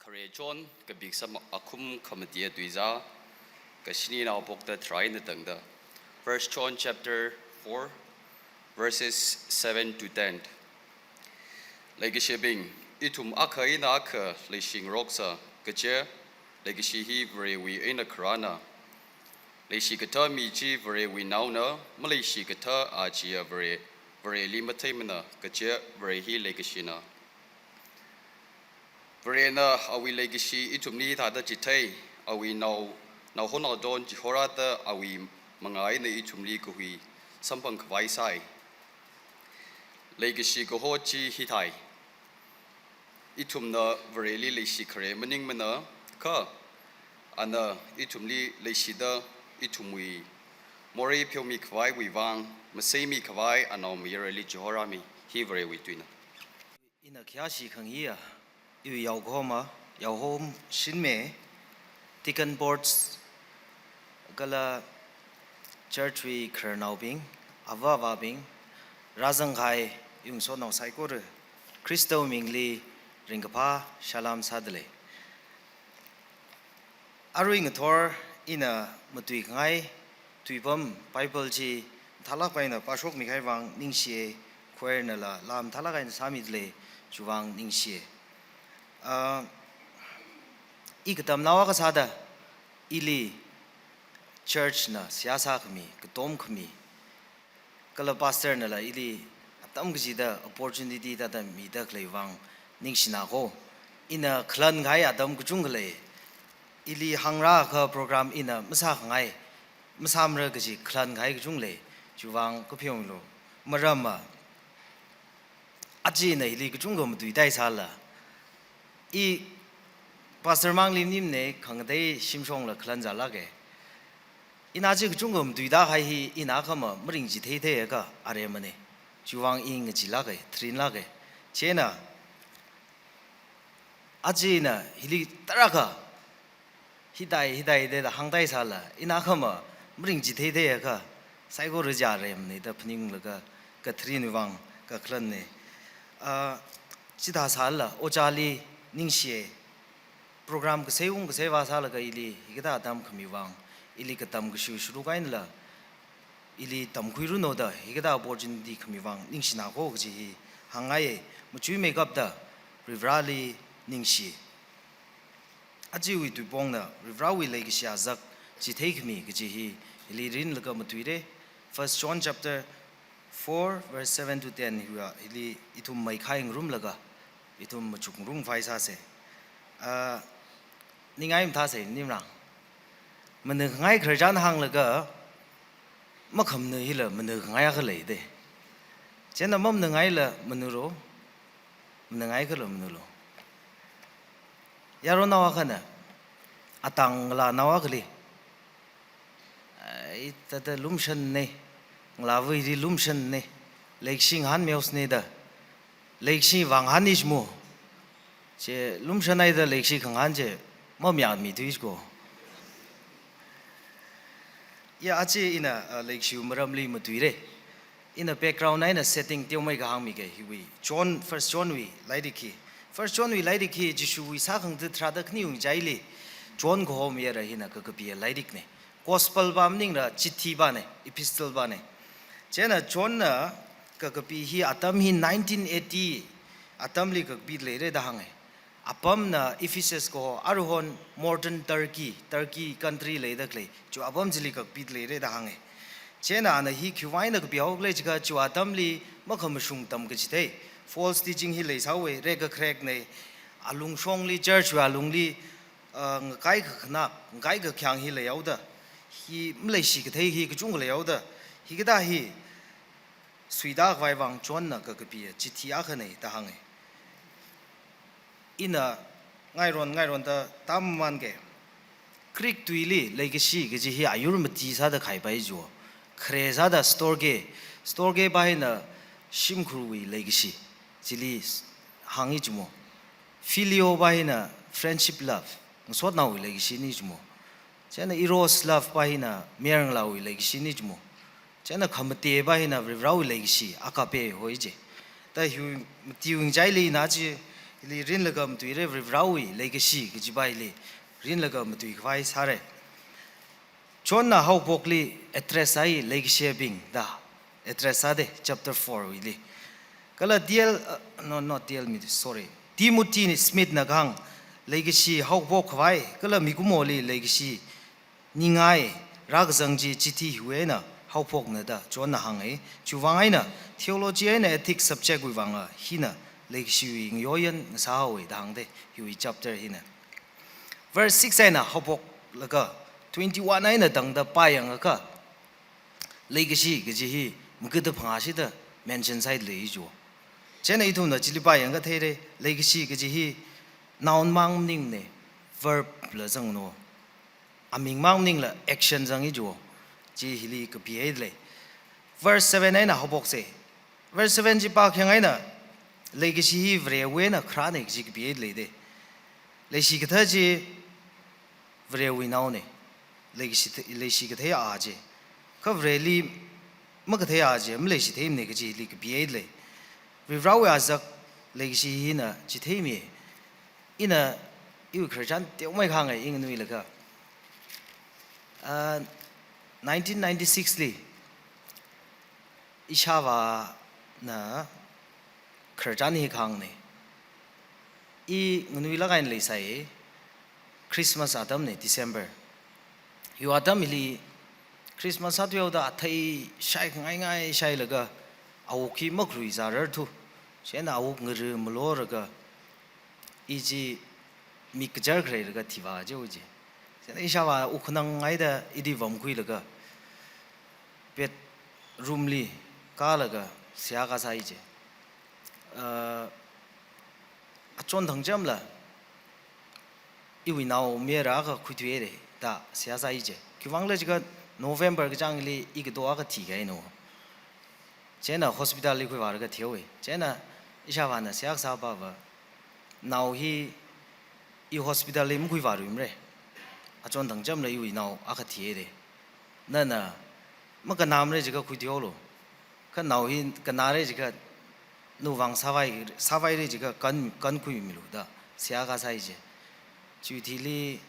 Courageon ka bigsam akum kamatia tuiza ka shini na bokta try na tangda. 1 John chapter 4 verses 7 to 10. Legishabing itum akai na aka lishing roksa kache legishihi vrewi ina krana. Leshikata miji vrewi nauna maleshikata achia vre limatamana kache vrehi legishina. Verena awi legacy itumni tada jitai awi now honor don jihorata awi mangai na itumli kuhi sampang kwai sai legacy ko hochi hitai itumna vereli leshi kare maning mana ka ana itumli leshida itumwi mori pyomi kwai wiwang masemi kwai anau mireli jihorami hi verewi tuina ina kyashi khangia yu yau goma yau hom shinme tikan boards gala church we kernau bing ava bing razang khai yung so nau sai ko re Christo mingli ringapa shalom sadle aruing thor ina mutui ngai tuibam bible ji thalak paina pasok mikhai wang ningsie khoer na la lam thalak in samidle chuwang ningsie ikadam nawa ka sada ili church na siyasa kami katom kami kala pastor na la ili atam gida opportunity ta da mi da klewang ningsina ko ina khlan gai adam kuchung khle ili hangra ka program ina masa ngai masamra gji khlan gai kuchung le chuwang ko phyong lo marama aji na ili kuchung go mdui dai sala I pastor mang lim nim ne khangdai simsong la khlan za la ge ina ji chungum duida hai hi ina khama mring ji thei thei ka are mane chuwang ing ji la ge trin la ge chena aji na hili taraka hidai de da hangdai sa la ina khama mring ji thei thei ka sai go ja re mane da phning la ka trin wang ka khlan ne chida sa la ochali ningsie program ke seung ke sewa sala ka ili higada tam khamiwang ili ka tam gu shuru kain la ili tam khuiru no da higada opportunity khamiwang ningsina ko ji hangai muchui makeup da rivrali ningsie aji wi tu bong na rivrawi le gisha zak ji take me ji hi ili rin la ka mutuire 1 John chapter 4 verse 7 to 10 huwa ili itum mai khaing room laga itum machuk rung faisa se ningai tha se nimra man ngai khrajan hang laga makham ne hila man ngai ga le de chena mom ngai la manuro ngai ga lo manulo yaro nawa khana atang la nawa gli ai ta da lumshan ne ngla wi ri lumshan ne leksing han meos ne da lekshi wang han is mo che lumshanai da lekshi khang han je mom ya mi tuis ko ya achi ina lekshi maram li mutuire in a background ina setting teu mai ga hang mi ge hi John 1 John wi laidiki 1 John wi laidiki jishu wi sa khang de tra da khni ung jaili John go hom ya ra hina ka bi laidik ne gospel bam ning ra chithi ba ne epistle ba ne chena John na kakapi hi atam hi 1980 atam li kakpi le re da hangai apam na Ephesus ko aruhon modern Turkey country le da kle chu apam jili kakpi le re da hangai chena na hi khwai na kpi hok le jiga chu atam li makham shung tam ke chite false teaching hi le sawe re ga crack ne alung shong li church wa lung li ngai khna ngai ga khyang hi le yauda hi mle shi ke thei hi ku chung le yauda hi ga da hi suida vai wang chon na ka bi chithi a khane ta hange ina ngai ron da tam man ge creek tuili legacy ge ji hi ayur mati sa da khai bai jo khre sa da store ge bai na shim khruwi legacy jili hangi jumo filio bai na friendship love so na wi legacy ni jumo chena eros love bai na merang la wi legacy ni jumo chena khamte ba hina rau legacy akape hoije ta hu tiung jai li na ji hili rin lagam tu ire vrawi legacy gijibai li rin lagam tu ikwai sare John na how pokli addressai legacy bing da addressade chapter 4 wili kala deal no not deal me sorry Timothy ni Smith na gang legacy how pok kwai kala mikumoli legacy ningai ragzangji chiti huena how pok na da John na hangai chuwangai na theology and ethics subject wi wanga hina legacy ing yoyan sa hawi dangde hui chapter hina verse 6 aina how pok laga 21 aina dangda payang ka legacy gji hi mugda phangasi da mention side leijo chena ithum na chili payang ga theire legacy gji hi noun mang ning ne verb la jang no aming mang ning la action jang ijo ji hili ka pi le verse 7 aina how pok se verse 7 ji pa khyang aina legacy hi vre we na khranik ji ka pi le de legacy ka tha ji vre we now ne legacy ka the a je ka vre li ma ka the a je m legacy the ne ka ji li ka pi le we raw ya zak legacy hi na ji the mi ina yu khran te mai khang ai ing nui la ka 1996 li ishawa na khran hi khang ne I nui la gain le sai Christmas Adam ne December yu Adam li Christmas atyo da thai shai ngai ngai shai laga au ki makrui zarar thu chena au ngir mlo ga iji mikjar khre ga thiwa jo ji chena ishawa ukhnang ngai da idi vam kui laga pet room li ka laga sia ga sai je achon dhangjam la iwi now mera ga khutwe da sia sai je kiwang le ga November ga jang li ik do ga thi ga no chena hospital li khoi war ga thiowe chena isha wa na sia sa ba ba now hi I hospital li mu khoi war rim re achon dhangjam le iwi now a ga thi re na na ma ga nam re ga khoi thio lo ka now hi ka na re ga nu wang sawai re ga kan khoi mi lo da sia ga sai je chu thi li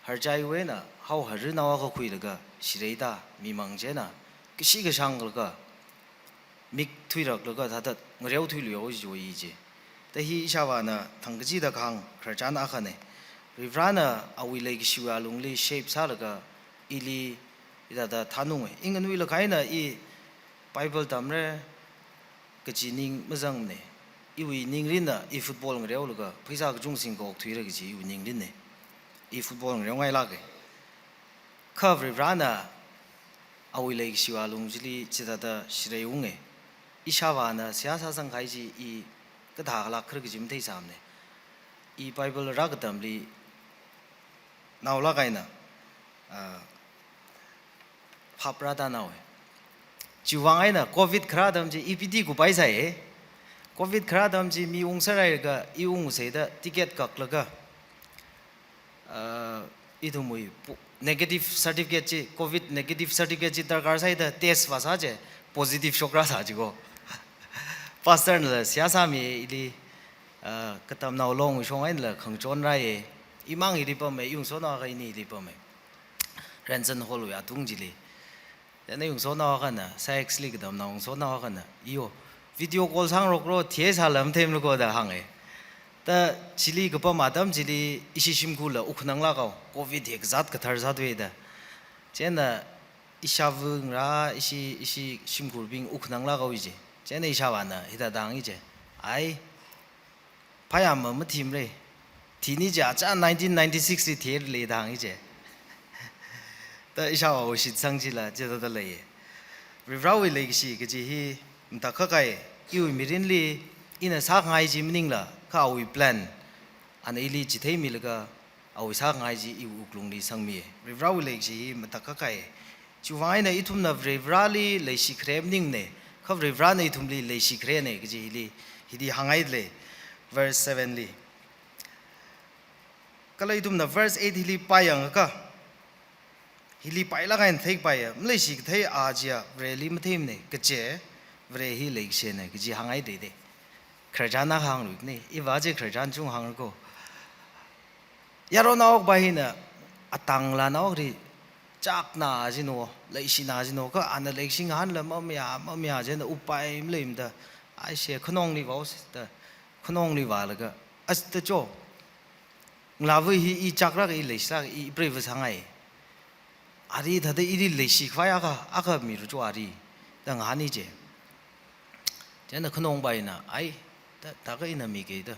har jai we na how har na wa ga khoi ga shirei da mi mang je na kishi ga sang ga mik thui rak ga da da ngreu thui lo jo yi je ta hi sha wa na thang ji da khang khar chan a kha ne rivrana awi le gi shiwa lung li shape sa ga ili ida da thanung e ing nui la khai na I bible tam re ka chi ning ma jang ne iwi ning rin na I football ngreu lo ga phaisa ga jung sing ko thui ra gi ji iwi ning rin ne I football ngreu ngai la ge cover rana awi le gi shiwa lung jili chida da shirei ung e ishawa na sia sa sang khai ji I ka da la khar gi jim thei sam ne I bible ra ga dam li naw la kai na phapra da naw e chiwang ai na covid khra dam ji EPD ku pai sai covid khra dam ji mi ung sarai ga I ung se da ticket kak la ga idu mui negative certificate ji covid negative certificate ji darkar sai da test wa sa je positive shokra sa ji go pastor la sia sa mi ili katam naw long shong ai la khang chon ra ye imang I ri pa me yung so na ga ni ri pa me ranson hol ya tung ji li na yung so na ga na sa actually kadam na yung so na ga na iyo video call sang ro ro thie sa lam them lo ko da hang e ta chili ga pa madam chili isi sim khu la ukhnang la ga covid ek zat ka thar zat we da chena ishavung ra isi sim khu bing ukhnang la ga wi je chena ishawa na hida dang I je ai phayam ma thim re thini ja cha 1996 ri the le dang I je ta ishawa wo shi sang ji la je da le ye rivrawi le gi ga ji hi mta kha kai yu mirin li ina sa ngai ji mning la ka wi plan an ili ji thei mi la ga awi sa ngai ji I uklung li sang mi rivrawi le gi mta kha kai chu wai na ithum na rivrali le shi krem ning ne kha rivra na ithum li le shi kre ne gi ji li hidi hangai le verse 7 li kala ithum na verse 8 li payang ka hili pai la gain thei pai mle shi thei a jia really ma thim ne ke che vre hi le she ne ji hangai de de khởi hàng rồi này ít vài chỉ khởi chung hàng rồi yaro nào bài na atang là nào thì chắc na gì nó lấy xin na gì nó có anh lấy xin hắn là mà mẹ chứ nó upai lấy mà ai sẽ khôn ông đi vào đó khôn ông đi vào là cái ắt cho là vì ý chắc là cái lấy sao ý brave sang ấy 아리 다들 이리 레시파야가 아까 미루 줘 아리 당 아니지 쟤는 큰 홍바이나 아이 다가 이나 미게다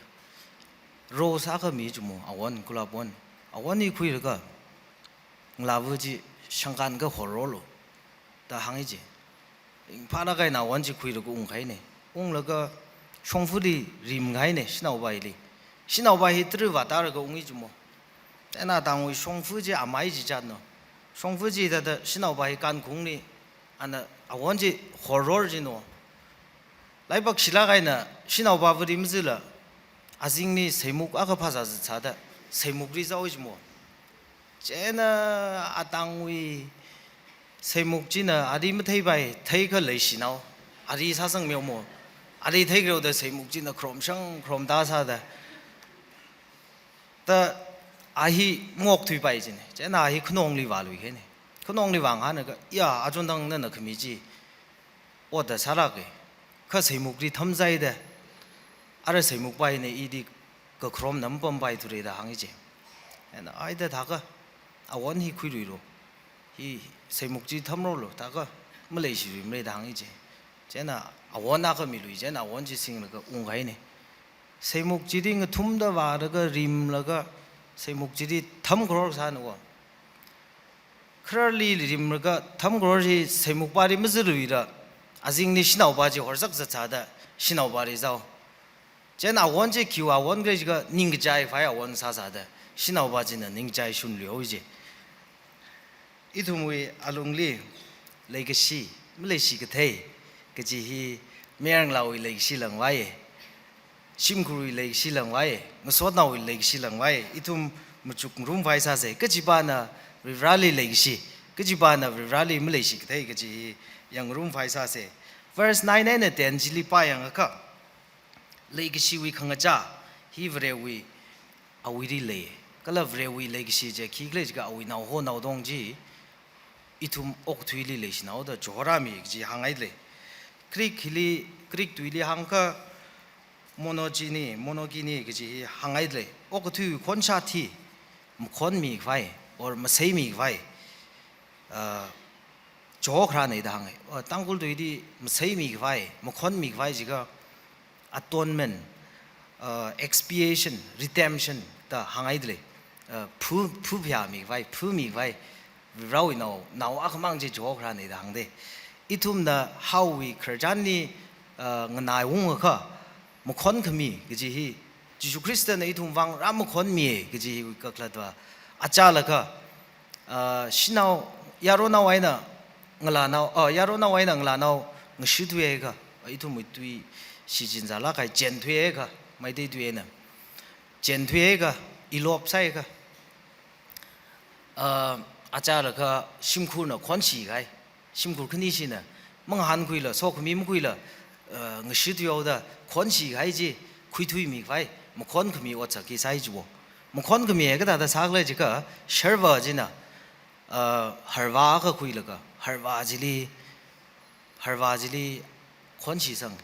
로사가 미주모 아원 굴라본 아원이 구이르가 라브지 상간가 호로로 다 항이지 파라가이 나 원지 구이르고 웅가이네 웅러가 총푸리 림가이네 신나오바이리 신나오바이 들어와다르가 웅이주모 때나 당위 총푸지 아마이지 잖노 송부지的新老白干空里，安那啊，我这火热的喏，来把起来呢，新老白不的么子了，啊，今年谁木啊个怕啥子查的，谁木的早什么，这呢啊单位，谁木的呢啊的么推白推个类似孬，啊的啥生苗么，啊的推个的谁木的呢，krom生krom打啥的，的。아히 목 뒤바이지네. 제나 아히 큰 옹리 발위해네. 큰 옹리 왕하는 거. 야 아존당는 그 미지. 어디 살아게. 그 세목리 탐자이데. 아래 세목 바이네 이디 그 그럼 넘번 바이 둘이다 항이지. 아이들 다가 아 원히 구리로. 이 세목지 탐로로 다가 말레이시리 말다 항이지. 제나 아 원나가 미루이 제나 원지 싱는 거 웅가이네. 세목지링 그 툼다 와르가 림라가 세목질이 탐그럴 사는 거. 그럴리 리임르가 탐그럴이 세목바리 무즈르이라 아직니 신나오바지 헐삭서 자다 신나오바리자오. 제나 원제 기와 원그지가 닝자이 파야 원사사다 신나오바지는 닝자이 슌리오이지. 이두무이 알롱리 레게시 말레이시 그테 그지히 메랑라오이 레게시 랑와예 심구리 레이시 랑와에 무소나위 레이시 랑와에 이툼 무쭉 룸 바이사세 그지바나 리랄리 레이시 그지바나 리랄리 말레이시 그대 그지 양룸 바이사세 verse 9에 덴질리 파양아카 레이시 위 강가자 히브레위 아위리 레 칼라브레위 레이시 제 키글레지가 아위 나호 나오동지 이툼 옥투일리 레이시 나오다 조라미 그지 항아이레 크릭 투일리 항카 모노기니 그지 항아이들 오그투 콘샤티 콘미 과이 or 마세미 과이 조크라네다 항에 땅굴도 이디 마세미 과이 콘미 과이 지가 atonement expiation redemption 다 항아이들 푸비아미 과이 푸미 과이 라위 나오 아크망지 조크라네다 항데 이툼나 하우이 크르잔니 나이 웅어가 무콘 그미 그지 지수 그리스도는 이tum 왕 라무콘 미 그지 그클라도 아짜라가 신나오 야로나와이나 응라나오 야로나와이나 응라나오 ng시두에가 이tum 이투이 시진자라가 젠투에가 마이데두에는 젠투에가 일롭사이가 아짜라가 심쿠나 권시가 심쿠 큰이시는 멍한구이라 소금이무구이라 ng시두요다 권시 가이지 쿠이투이미 가이 뭐 권금이 어차피 사이주고 뭐 권금이 그다다 사글지가 서버지나 harva가 구이라가 harva지리 권시성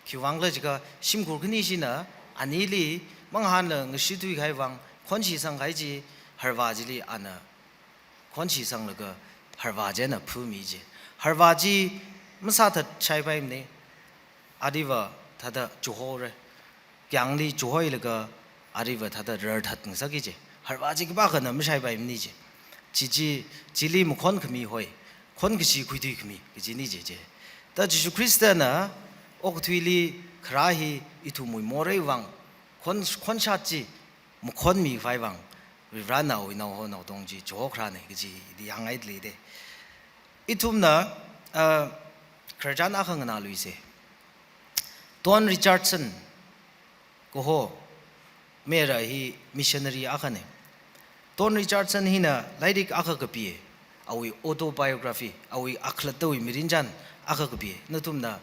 기왕글지가 심고근이시나 아니리 멍한러 ng시두이 가이왕 권시성 가이지 harva지리 아나 권시성러가 harva제나 푸미지 harva지 무사다 차이바임네 아리바 다다 조호레 양리 조호이르가 아리바 다다 르타등석이지 할바지기 바가나 무사이바임니지 지지 질리 무콘 금이 호이 콘그시 구이두이 금이 그지니지 다 지수 크리스타나 옥투일리 크라히 이투무이 모레왕 콘샤지 무콘미 파이왕 리라나 오이나오 나오동지 조크라네 그지 이 양아이들이데 이툼나 크르잔 아흥나 루이세 Don Richardson ko mera hi missionary akane Don Richardson hina laidik akakapi awi autobiography awi akhlato mirinjan akakapi natumna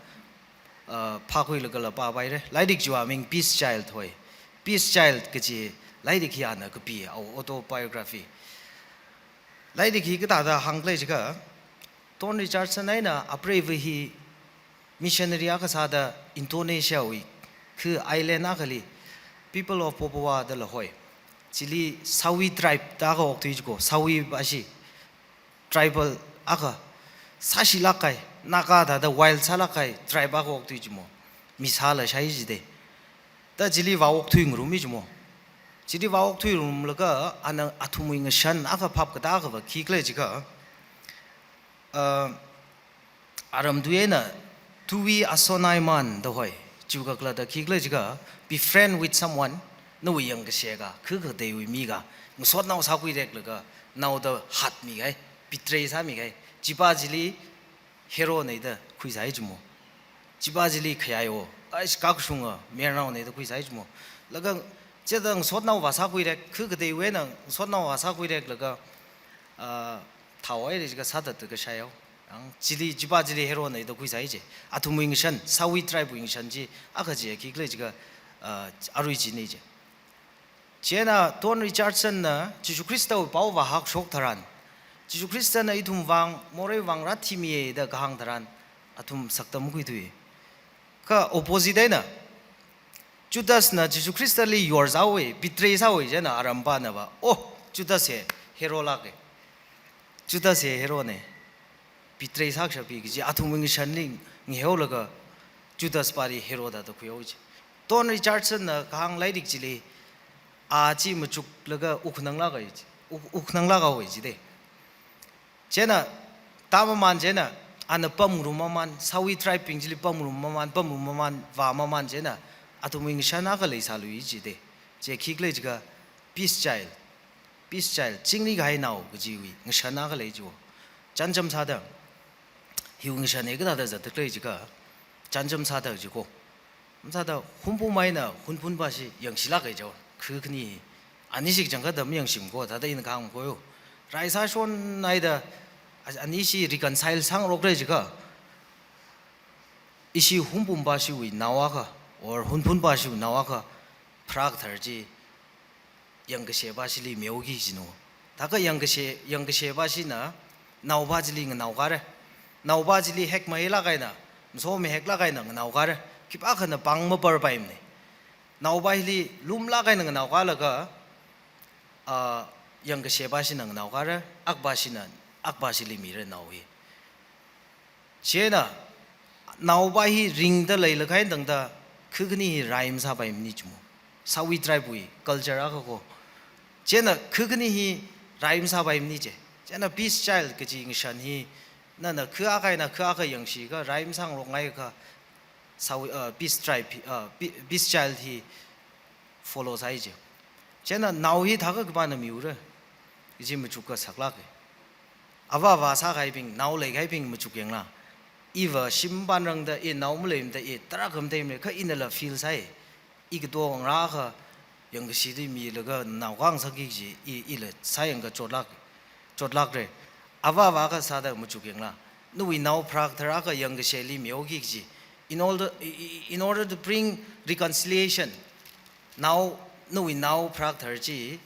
파고이 러가 바바이레 라이딕 주아밍 peace child 호이 peace child 그지 라이딕 히아나 그비 autobiography 라이딕 히 그다다 한글레지가 돈 리차드슨 아이나 아프레브 히 missionary 아가사다 인도네시아 위 그 아일랜드 아글리 people of Papua 더 호이 Chili Sawi tribe daga oktuijko Sawi bashi tribal aga sashi lakai naga da wild salakai tribe aga oktuijmo misala shaijide da chili wa oktuing rumi jmo chili wa oktuing rum laga ana atumuing shan aga pap ka daga ba kikle jiga aram duena tuwi asonai man da hoi juga kla da kikle jiga be friend with someone no yang ke shega ke de wi mi ga sot naw sa kui rek la naw da hat mi gai bitray sa mi gai jiba jili hero nei da kui sai jumo jiba jili khya yo ai ka ku sung mer naw nei da kui sai jumo la ga je dang sot naw wa sa kui rek ke de we nang sot naw wa sa kui rek la ga thawai de ga sa da de ga sha yo ang jili jiba jili hero nei da kui sai je atu mu ing shan sawi tribe ing shan ji a ga je ki gle ji ga aru ji nei je 제나 돈 리차드슨나 지주 크리스도 바우바 학 속타란 지주 크리스나 이툼 왕 모레 왕 라티미에다 가항다란 아툼 saktam 구이두이 그 오포지데나 주다스나 지주 크리스탈리 요르자오에 비트레이사오에 제나 아람바나바 오 주다세 헤로라게 주다세 헤로네 비트레이사크샤비 기지 아툼잉 샨링 헤올라가 주다스 파리 헤로다도 구요지 돈 리차드슨나 가항 라이딕 질리 아지 무죽 러가 우크낭라가 있지 우크낭라가 오이지 데 제나 다마만 제나 아나 뻔무루마만 사위 트라이빙 질리 뻔무루마만 와마만 제나 아토밍 샤나가 레이살루이지 데제 키글레지가 피스 차일드 징리 가이 나오 그지위 샤나가 레이지오 잔점 사다 희웅 샤네가 다다 듣레지가 잔점 사다 지고 사다 훈포마이나 훈푼바시 영실라가죠 그니 아니식 정가 더 명심고 다다 있는 강 고요 라이사촌 나이다 아니시 리컨사일 상으로 그래지가 이시 훈분바시위 나와가 or 훈분바시위 나와가 프락터지 영거셰바실리 묘기지노 다가 영거셰바시나 나오바질리 나오가래 나오바질리 핵 마일라가이나 소미 핵라가이나 나오가래 기빠카나 방모 버바임네 나오바힐리 룸라가 있는 거 나오가라가 영그 셰바시는 나오가라 악바시는 악바실리 미르 나오이 제나 나오바히 링더 레일가 있는다 그그니 라임사 바임니 좀 사위 드라이브이 컬처라고 제나 그그니 라임사 바임니제 제나 비스 차일드 그지 잉션히 나나 그 아가이나 그 아가 영시가 라임상으로 가이가 사위 비스 트라이브 비스 차일드 히 follow 사이죠 제나 나오히 다가 그바나 미우르 이제 뭐 죽가 sak라게 아바바 사가이빙 나올레 가이빙 뭐 죽갱라 이버 심반릉다 이 나오물레임다 이 따라금데임레 그 이늘라 필 사이 이거도 라가 영시리 미르가 나광석이지 이 일레 사영가 쫄락레 아바바가 사다 뭐 죽갱라 누이 나오 프락터라가 영시리 묘기지 in order to bring reconciliation now nuwi now practice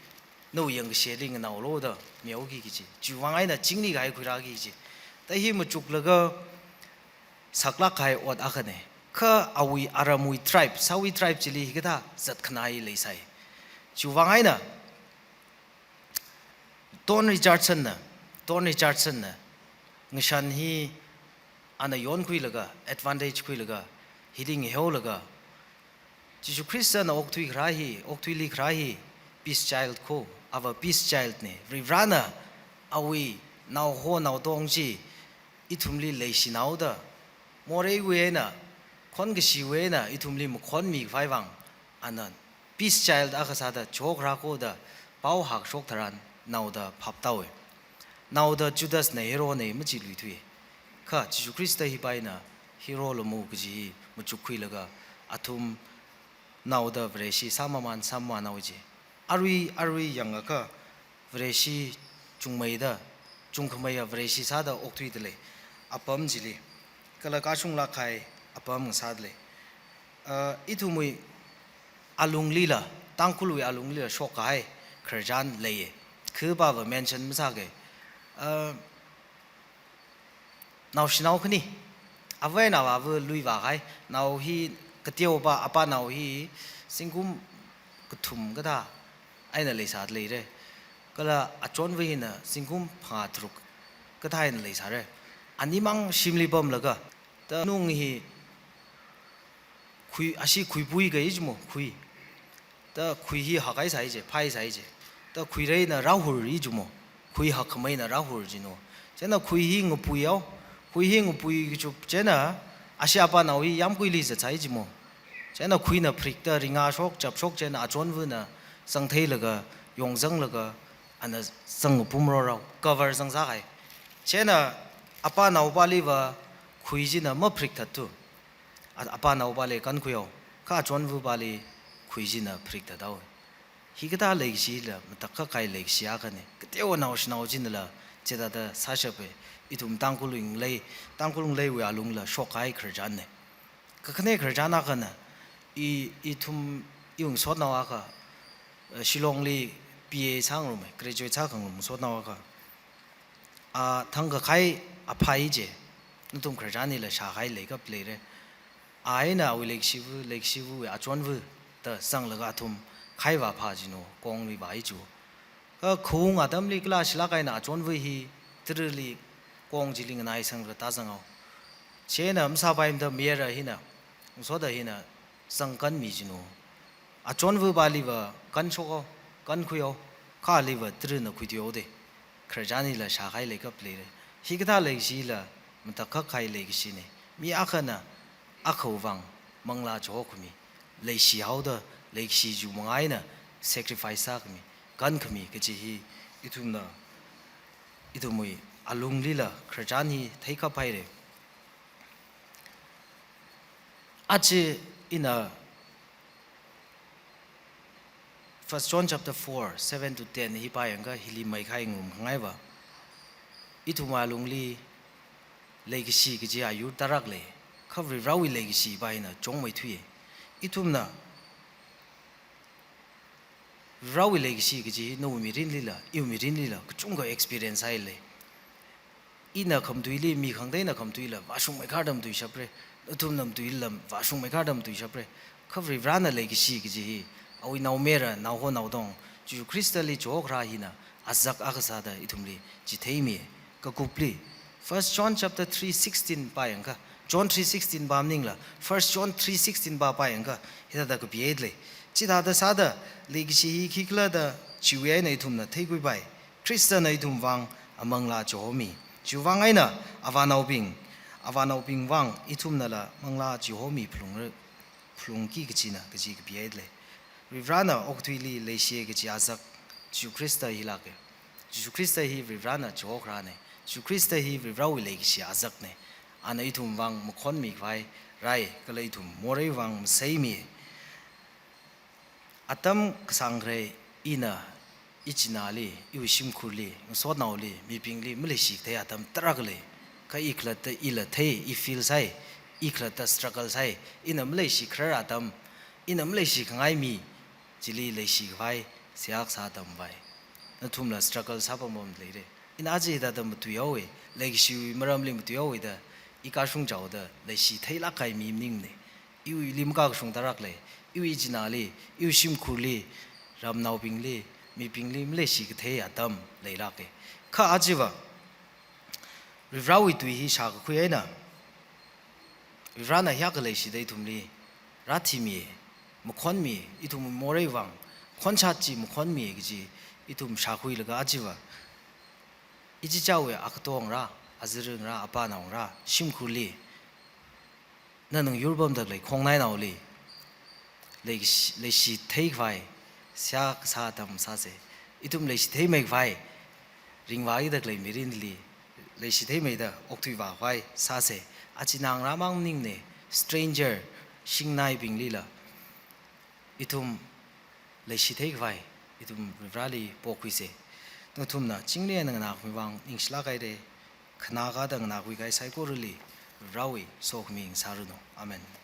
no yang sharing now lo da 묘기 기지 주왕아이나 징리가 해 구라기지 다히 뭐 죽러가 saklakai od akane ka awi aramui tribe sawi tribe chili higada zatkhnaai leisai chuwangaina Don Richardson na ngishan hi ana yon kui laga advantage kui laga hiding heo laga Jesus Christ na oktui li khrahi peace child ko ava peace child ne rivrana awi now ho now dongji itumli leishi now da more we na kon gsi we na itumli mo kon mi phaiwang anan peace child akhasada chokra ko da pau hak shok tharan now da phaptawe now da Judas na hero ne mchi lui thui kha Jesus Christ hi pai na hero lo mu gji mu chukhui laga athum now da vreshi samaman awje arui yanga ka vreshi chungmai da chungkhmai vreshi sa da okthui dele apam jili kala ka chung la khai apa mong sadle itu mui alung lila tangkului alung lila shokai kerjaan leye ke ba va mention msage nào sinau khni avai nào ave lui va kai nào hi ketiau ba apa nào hi singkum kuthum kada aina le sat le re kala achon ve na singkum pha truk kadai na le sa re animang simli bom laga ta nung hi khui ashi khui pui ga ijmo khui ta khui hi hakai sai je phai sai je ta khui re na rahur ijmo khui hak mai na rahur jino chena khui hi ngpui yao khui hi ngpui chu chena ashi apa na wi yam khui li za chai jimo chena khui na phrik ta ringa shok chap shok chena achon vu na sang thei laga yong jang laga ana sang pumro raw cover sang sa kai chena apa na ubali wa khui ji na ma phrik that tu apa na ubali kan khuyo ka chon vu bali khui ji na phrik ta daw hi ka ta le si la matak ka kai le sia ka ne keteo na os na jin la cheda da sa shape itum tangkulung le wa lung la shokai kharjan ne ka khne kharjana ka na itum yung sot na wa ka shilong li pa sang ro me graduate cha khang sot na wa ka thang ka khai aphai je nutum kharjani la sha khai le ka ple re ai na wi lek shivu a chon vu ta sang la ga thum khai wa pha ji no kong ri bai chu ka khung adam li class la kai na chon vu hi trili kong ji ling nai sang ra ta sang au che na am sa bai da me ra hi na so da hi na sang kan mi ji no a chon vu ba li wa kan cho ko kan khu yo kha li wa tri na khu ti yo de kharjani la sha khai le ka ple re hi ka ta le si la mta kha khai le ki si ne mi a kha na a khou wang mang la cho khu mi le si hau da le si ju mangai na sacrifice sa mi kan khmi ke chi hi itum na itumui alung lila kharjani thei ka pai re ache ina 1 John chapter 4 7 to 10 hi pa yang ga hili mai khai ngum ngai wa ituma lungli legacy ke ji ayu tarak le khavri rawi legacy ba ina chong mai thuye itumna rawi legacy ke ji no mi rin lila yu mi rin lila chung ga experience ai le ina kham tuili mi khang dei na kham tuila wasung mai khadam tui shapre utum nam tuilam wasung mai khadam tui shapre khavri rana legacy ke ji awi naw mera naw ho naw dong ju crystally jok ra hina azak agasa da itumli ji theimi ka kupli 1 John chapter 3:16 pa yang ka John 3:16 ba mning la 1 John 3:16 ba pa yang ka hida da ku biedle chi da da sa da legacy hi khikla da chiwe nei thum na thei gui bai Christian nei thum wang amang la jomi ju wang ai na awanau ping wang ithum na la mangla jomi phlung ki ki china ki ji ki biedle Vivrana oktwili lesie ke azak ju Krista hilake ju Krista hi vivrana jokrane ju Krista hi vivrawi lesia azak ne ana itum wang mkhon mi khai rai kalai thum morei wang seimi atam sangre ina ichinali yushim khurli so nauli mi pingli mlesi the atam tragle ka iklat ila the I feel sai iklat struggle sai ina mlesi khra atam ina mlesi khangai mi jili leisi vai siak sa dam vai na thumla struggle sa pa mom leire in aji da dam tu yawe leisi maram lim tu yawe da ika sung jaw da leisi thaila kai mi ning ne yu lim ka sung tarak le yu jinali yu sim khurli ram naw pingli mi pingli leisi ke the atam leila ke kha aji wa rivrawi tu hi sha khu ye na rivrana hya ka leisi dei thumli rathi mi mkhon mi itum morei wang khonchachi mkhon mi gi itum shakhui laga ajiwa iji chawe aktong ra azring ra apa naung ra simkhuli nanang yurbam dak le khongnai naw le leisi thei vai sia sa dam sa se itum leisi thei mai vai ringwai dak le mirin li leisi thei mai da oktui wa vai sa se achinang ra mang ning ne stranger singnai bingli la itum leisi thei vai itum rali pokise no thumna chingle na na khwang ingsla kai de khna ga da na khui kai sai ko ruli rawi sok ming saruno. Amen.